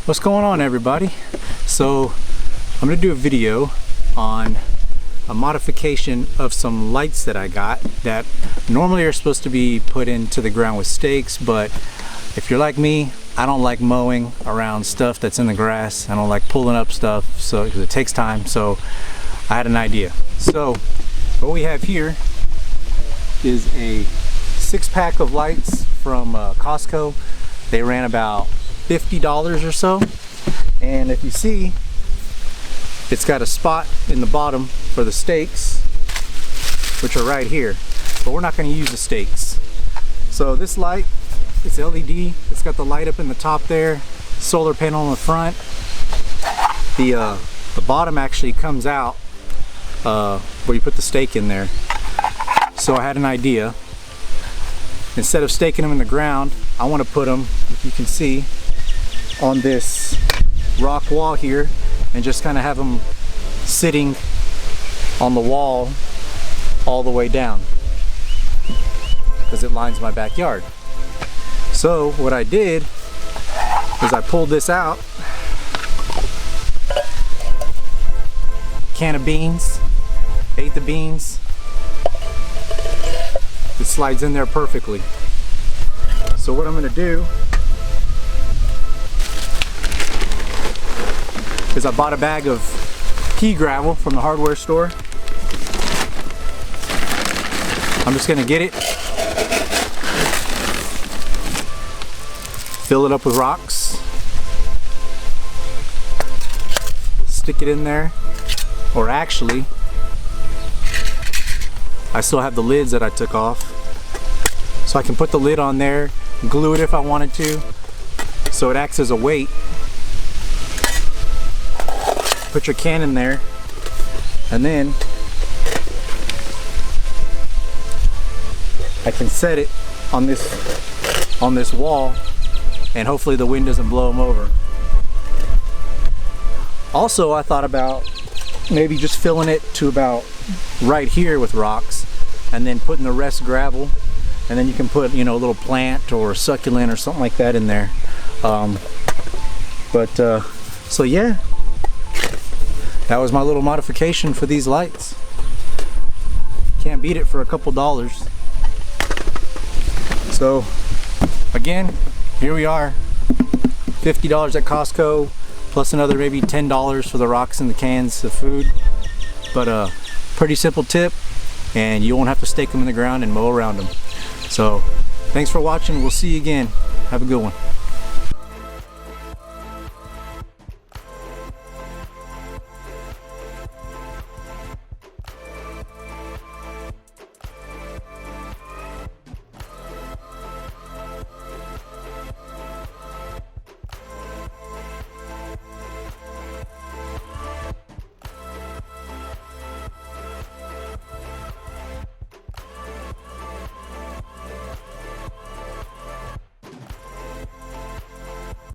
What's going on, everybody? So I'm gonna do a video on a modification of some lights that I got that normally are supposed to be put into the ground with stakes, but if you're like me, I don't like mowing around stuff that's in the grass. I don't like pulling up stuff, so because it takes time. So I had an idea. So what we have here is a 6-pack of lights from Costco. They ran about $50 or so, and if you see, it's got a spot in the bottom for the stakes, which are right here, but we're not going to use the stakes. So this light, it's LED, it's got the light up in the top there, solar panel in the front. The bottom actually comes out where you put the stake in there. So I had an idea. Instead of staking them in the ground, I want to put them, if you can see, on this rock wall here, and just kind of have them sitting on the wall all the way down, because it lines my backyard. So what I did is I pulled this out, can of beans, ate the beans. It slides in there perfectly. So what I'm going to do is I bought a bag of pea gravel from the hardware store. I'm just going to get it, fill it up with rocks, stick it in there, or actually I still have the lids that I took off, so I can put the lid on there, glue it if I wanted to, so it acts as a weight. Put your can in there, and then I can set it on this wall, and hopefully the wind doesn't blow them over. Also, I thought about maybe just filling it to about right here with rocks, and then putting the rest gravel, and then you can put, you know, a little plant or a succulent or something like that in there. So yeah, that was my little modification for these lights. Can't beat it for a couple dollars. So again, here we are, $50 at Costco, plus another maybe $10 for the rocks and the cans of food. But pretty simple tip, and you won't have to stake them in the ground and mow around them. So thanks for watching. We'll see you again. Have a good one.